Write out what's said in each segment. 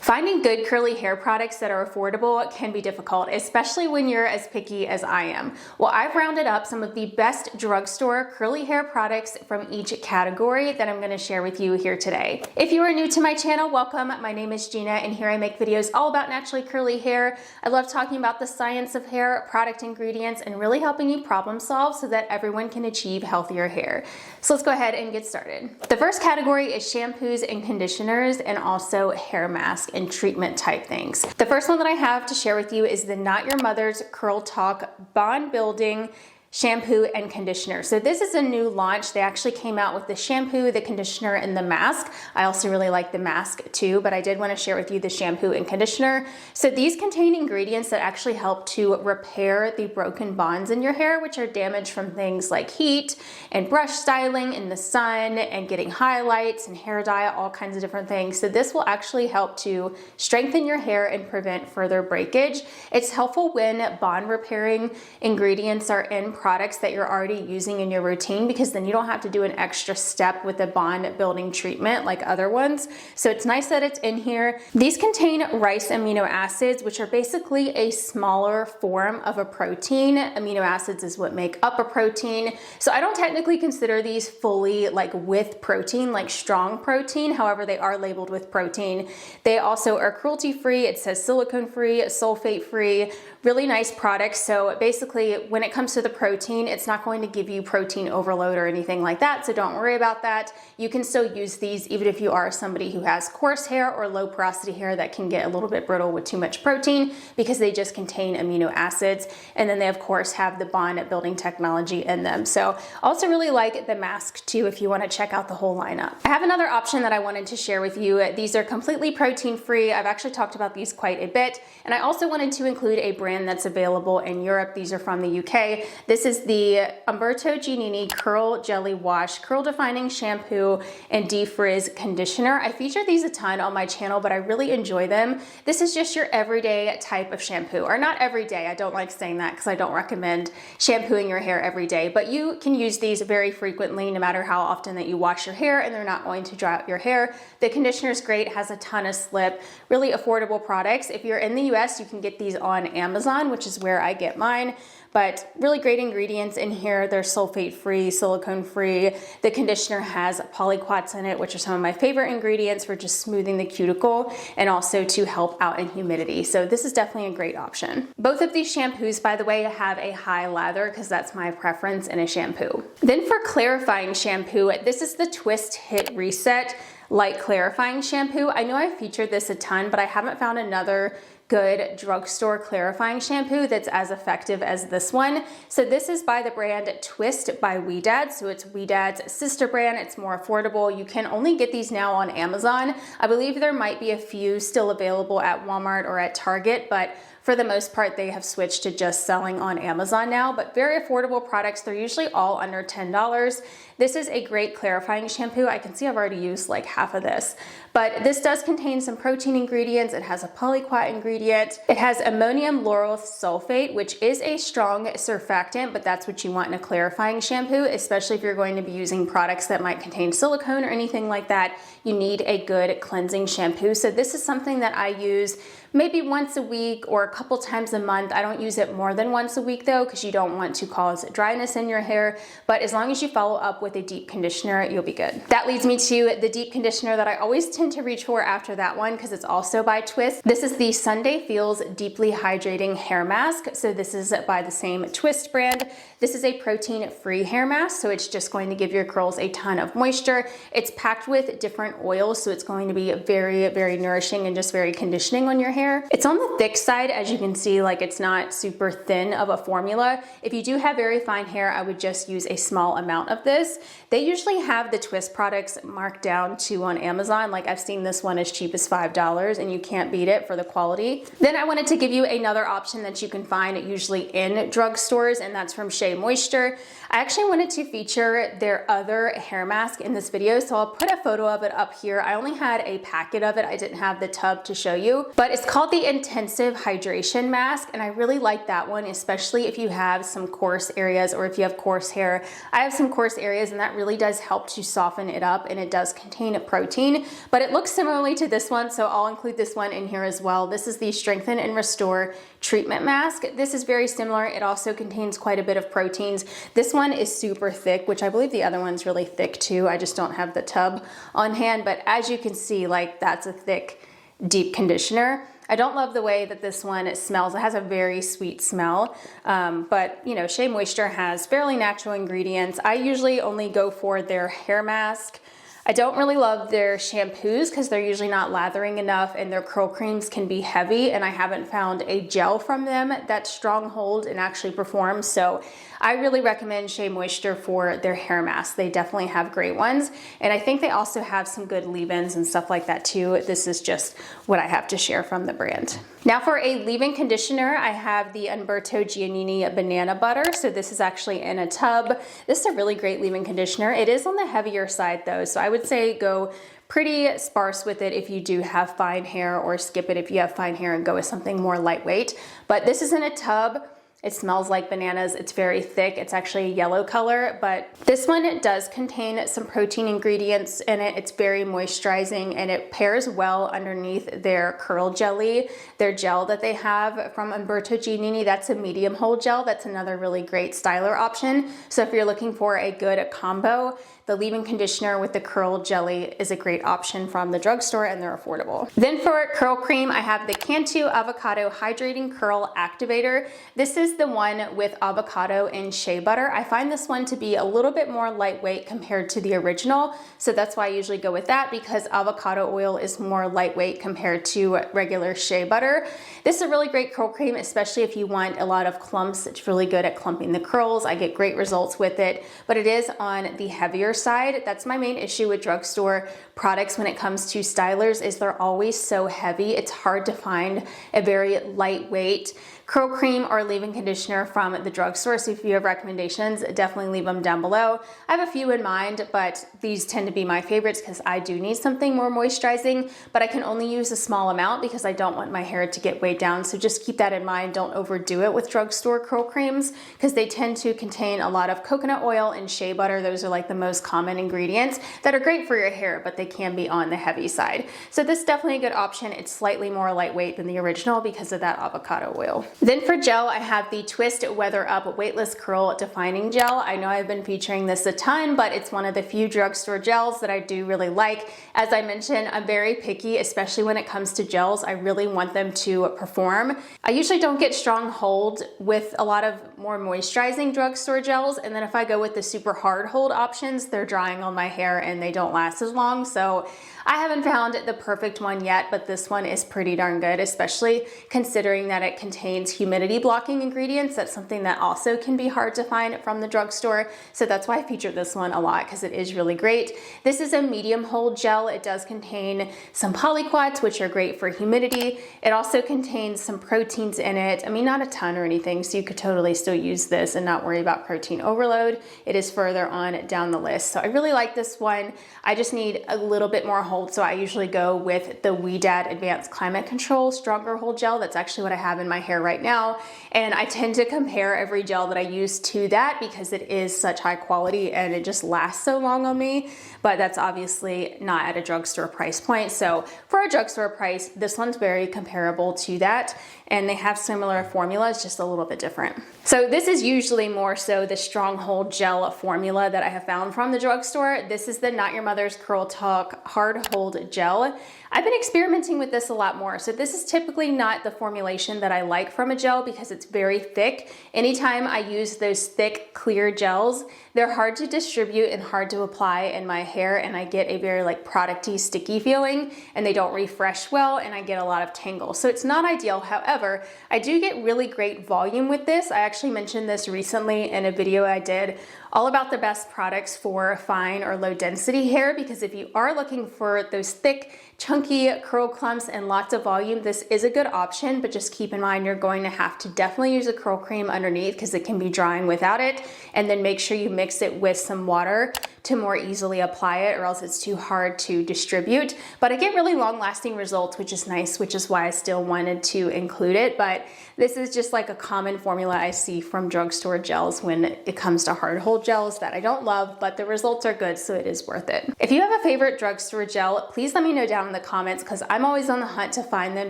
Finding good curly hair products that are affordable can be difficult, especially when you're as picky as I am. Well, I've rounded up some of the best drugstore curly hair products from each category that I'm going to share with you here today. If you are new to my channel, welcome. My name is Gina, and here I make videos all about naturally curly hair. I love talking about the science of hair, product ingredients, and really helping you problem solve so that everyone can achieve healthier hair. So let's go ahead and get started. The first category is shampoos and conditioners, and also hair masks and treatment type things. The first one that I have to share with you is the Not Your Mother's Curl Talk Bond Building Shampoo and Conditioner. So this is a new launch. They actually came out with the shampoo, the conditioner, and the mask. I also really like the mask too, but I did want to share with you the shampoo and conditioner. So these contain ingredients that actually help to repair the broken bonds in your hair, which are damaged from things like heat and brush styling in the sun and getting highlights and hair dye, all kinds of different things. So this will actually help to strengthen your hair and prevent further breakage. It's helpful when bond repairing ingredients are in products that you're already using in your routine, because then you don't have to do an extra step with the bond building treatment like other ones. So it's nice that it's in here. These contain rice amino acids, which are basically a smaller form of a protein. Amino acids is what make up a protein. So I don't technically consider these fully like with protein, like strong protein. However, they are labeled with protein. They also are cruelty free. It says silicone free, sulfate free, really nice products. So basically when it comes to the protein, it's not going to give you protein overload or anything like that. So don't worry about that. You can still use these even if you are somebody who has coarse hair or low porosity hair that can get a little bit brittle with too much protein, because they just contain amino acids. And then they of course have the bond building technology in them. So also really like the mask too if you want to check out the whole lineup. I have another option that I wanted to share with you. These are completely protein free. I've actually talked about these quite a bit. And I also wanted to include a brand that's available in Europe. These are from the UK. This is the Umberto Giannini Curl Jelly Wash Curl Defining Shampoo and Defrizz Conditioner. I feature these a ton on my channel, but I really enjoy them. This is just your everyday type of shampoo, or not every day. I don't like saying that because I don't recommend shampooing your hair every day, but you can use these very frequently no matter how often that you wash your hair, and they're not going to dry out your hair. The conditioner is great, has a ton of slip, really affordable products. If you're in the US, you can get these on Amazon, which is where I get mine. But really great ingredients in here. They're sulfate free, silicone free. The conditioner has polyquats in it, which are some of my favorite ingredients for just smoothing the cuticle and also to help out in humidity. So this is definitely a great option. Both of these shampoos, by the way, have a high lather because that's my preference in a shampoo. Then for clarifying shampoo, this is the Twist Hit Reset Light Clarifying Shampoo. I know I've featured this a ton, but I haven't found another good drugstore clarifying shampoo that's as effective as this one. So this is by the brand Twist by Ouidad. So it's Ouidad's sister brand. It's more affordable. You can only get these now on Amazon. I believe there might be a few still available at Walmart or at Target, but for the most part, they have switched to just selling on Amazon now, but very affordable products. They're usually all under $10. This is a great clarifying shampoo. I can see I've already used like half of this, but this does contain some protein ingredients. It has a polyquat ingredient. It has ammonium lauryl sulfate, which is a strong surfactant, but that's what you want in a clarifying shampoo, especially if you're going to be using products that might contain silicone or anything like that. You need a good cleansing shampoo. So this is something that I use maybe once a week or a couple times a month. I don't use it more than once a week though, because you don't want to cause dryness in your hair. But as long as you follow up with a deep conditioner, you'll be good. That leads me to the deep conditioner that I always tend to reach for after that one, because it's also by Twist. This is the Sunday Feels Deeply Hydrating Hair Mask. So this is by the same Twist brand. This is a protein-free hair mask, so it's just going to give your curls a ton of moisture. It's packed with different oils, so it's going to be very, very nourishing and just very conditioning on your hair. It's on the thick side, as you can see, like it's not super thin of a formula. If you do have very fine hair, I would just use a small amount of this. They usually have the Twist products marked down too on Amazon. Like I've seen this one as cheap as $5, and you can't beat it for the quality. Then I wanted to give you another option that you can find usually in drugstores, and that's from Shea Moisture. I actually wanted to feature their other hair mask in this video, so I'll put a photo of it up here. I only had a packet of it. I didn't have the tub to show you, but it's called the Intensive Hydration hydration mask, and I really like that one, especially if you have some coarse areas or if you have coarse hair. I have some coarse areas, and that really does help to soften it up, and it does contain a protein, but it looks similarly to this one, so I'll include this one in here as well. This is the Strengthen and Restore Treatment Mask. This is very similar. It also contains quite a bit of proteins. This one is super thick, which I believe the other one's really thick too. I just don't have the tub on hand, but as you can see, like, that's a thick, deep conditioner. I don't love the way that this one smells. It has a very sweet smell, but you know, Shea Moisture has fairly natural ingredients. I usually only go for their hair mask. I don't really love their shampoos because they're usually not lathering enough, and their curl creams can be heavy, and I haven't found a gel from them that stronghold and actually performs. So I really recommend Shea Moisture for their hair masks. They definitely have great ones, and I think they also have some good leave-ins and stuff like that too. This is just what I have to share from the brand. Now for a leave-in conditioner, I have the Umberto Giannini Banana Butter. So this is actually in a tub. This is a really great leave-in conditioner. It is on the heavier side though, so I would say go pretty sparse with it if you do have fine hair, or skip it if you have fine hair and go with something more lightweight. But this is in a tub. It smells like bananas. It's very thick. It's actually a yellow color, but this one, it does contain some protein ingredients in it. It's very moisturizing, and it pairs well underneath their curl jelly, their gel that they have from Umberto Giannini. That's a medium hold gel. That's another really great styler option. So if you're looking for a good combo, the leave-in conditioner with the curl jelly is a great option from the drugstore, and they're affordable. Then for curl cream, I have the Cantu Avocado Hydrating Curl Activator. This is the one with avocado and shea butter. I find this one to be a little bit more lightweight compared to the original, so that's why I usually go with that, because avocado oil is more lightweight compared to regular shea butter. This is a really great curl cream, especially if you want a lot of clumps. It's really good at clumping the curls. I get great results with it, but it is on the heavier side. That's my main issue with drugstore products when it comes to stylers, is they're always so heavy. It's hard to find a very lightweight curl cream or leave-in conditioner from the drugstore. So if you have recommendations, definitely leave them down below. I have a few in mind, but these tend to be my favorites because I do need something more moisturizing, but I can only use a small amount because I don't want my hair to get weighed down. So just keep that in mind. Don't overdo it with drugstore curl creams because they tend to contain a lot of coconut oil and shea butter. Those are like the most common ingredients that are great for your hair, but they can be on the heavy side. So this is definitely a good option. It's slightly more lightweight than the original because of that avocado oil. Then for gel, I have the Twist Weather Up Weightless Curl Defining Gel. I know I've been featuring this a ton, but it's one of the few drugstore gels that I do really like. As I mentioned, I'm very picky, especially when it comes to gels. I really want them to perform. I usually don't get strong hold with a lot of more moisturizing drugstore gels, and then if I go with the super hard hold options, they're drying on my hair and they don't last as long. So I haven't found the perfect one yet, but this one is pretty darn good, especially considering that it contains humidity blocking ingredients. That's something that also can be hard to find from the drugstore. So that's why I feature this one a lot, because it is really great. This is a medium hold gel. It does contain some polyquats, which are great for humidity. It also contains some proteins in it. I mean, not a ton or anything, so you could totally still use this and not worry about protein overload. It is further on down the list. So I really like this one. I just need a little bit more hold, so I usually go with the Ouidad Advanced Climate Control Stronger Hold Gel. That's actually what I have in my hair right now, and I tend to compare every gel that I use to that because it is such high quality and it just lasts so long on me, but that's obviously not at a drugstore price point. So for a drugstore price, this one's very comparable to that, and they have similar formulas, just a little bit different. So this is usually more so the Stronghold Gel formula that I have found from the drugstore. This is the Not Your Mother's Curl Talk Hard Hold Gel. I've been experimenting with this a lot more. So this is typically not the formulation that I like from a gel because it's very thick. Anytime I use those thick, clear gels, they're hard to distribute and hard to apply in my hair, and I get a very like producty, sticky feeling, and they don't refresh well, and I get a lot of tangle. So it's not ideal. However, I do get really great volume with this. I actually mentioned this recently in a video I did all about the best products for fine or low density hair, because if you are looking for those thick, chunky curl clumps and lots of volume, this is a good option, but just keep in mind you're going to have to definitely use a curl cream underneath because it can be drying without it. And then make sure you mix it with some water to more easily apply it, or else it's too hard to distribute. But I get really long lasting results, which is nice, which is why I still wanted to include it. But this is just like a common formula I see from drugstore gels when it comes to hard hold gels that I don't love, but the results are good, so it is worth it. If you have a favorite drugstore gel, please let me know down in the comments, because I'm always on the hunt to find them,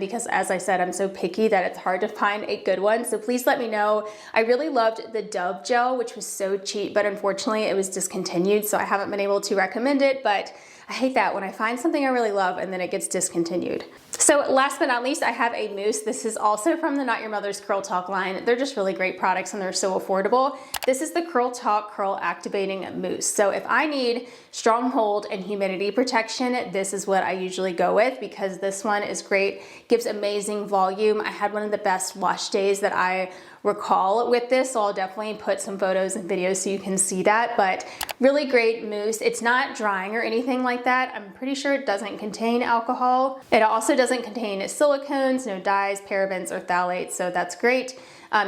because as I said, I'm so picky that it's hard to find a good one. So please let me know. I really loved the Dove gel, which was so cheap, but unfortunately it was discontinued, so I haven't been able to recommend it, but I hate that when I find something I really love and then it gets discontinued. So last but not least, I have a mousse. This is also from the Not Your Mother's Curl Talk line. They're just really great products and they're so affordable. This is the Curl Talk Curl Activating Mousse. So if I need strong hold and humidity protection, this is what I usually go with, because this one is great, gives amazing volume. I had one of the best wash days that I recall with this, so I'll definitely put some photos and videos so you can see that. But really great mousse. It's not drying or anything like that. I'm pretty sure it doesn't contain alcohol. It also doesn't contain silicones, no dyes, parabens, or phthalates, so that's great.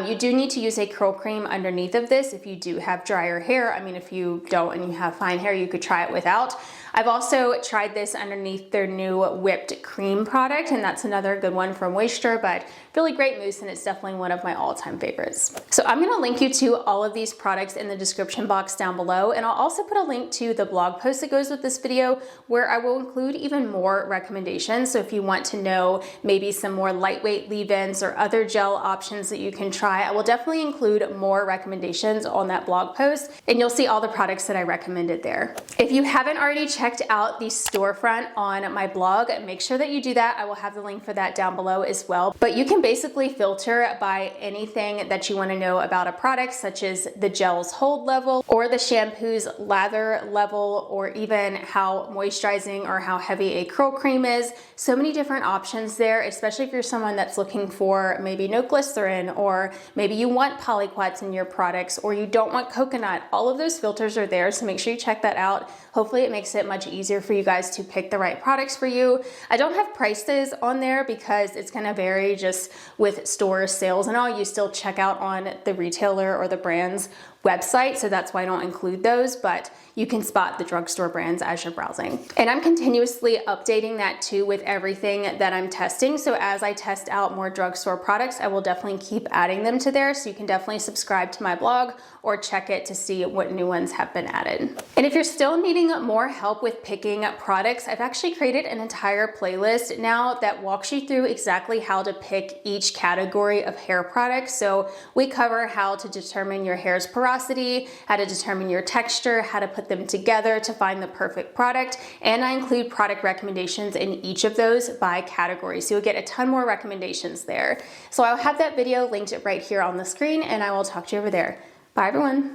You do need to use a curl cream underneath of this if you do have drier hair. I mean, if you don't and you have fine hair, you could try it without. I've also tried this underneath their new whipped cream product, and that's another good one for moisture, but really great mousse, and it's definitely one of my all-time favorites. So I'm gonna link you to all of these products in the description box down below, and I'll also put a link to the blog post that goes with this video, where I will include even more recommendations. So if you want to know maybe some more lightweight leave-ins or other gel options that you can try, I will definitely include more recommendations on that blog post, and you'll see all the products that I recommended there. If you haven't already checked out the storefront on my blog, make sure that you do that. I will have the link for that down below as well. But you can basically filter by anything that you want to know about a product, such as the gel's hold level or the shampoo's lather level, or even how moisturizing or how heavy a curl cream is. So many different options there, especially if you're someone that's looking for maybe no glycerin, or maybe you want polyquats in your products, or you don't want coconut. All of those filters are there, so make sure you check that out. Hopefully it makes it much easier for you guys to pick the right products for you. I don't have prices on there because it's gonna vary just with store sales and all. You still check out on the retailer or the brand's website, so that's why I don't include those, but you can spot the drugstore brands as you're browsing. And I'm continuously updating that too with everything that I'm testing. So as I test out more drugstore products, I will definitely keep adding them to there. So you can definitely subscribe to my blog or check it to see what new ones have been added. And if you're still needing more help with picking products, I've actually created an entire playlist now that walks you through exactly how to pick each category of hair products. So we cover how to determine your hair's porosity, how to determine your texture, how to put them together to find the perfect product, and I include product recommendations in each of those by category. So you'll get a ton more recommendations there. So I'll have that video linked right here on the screen, and I will talk to you over there. Bye everyone.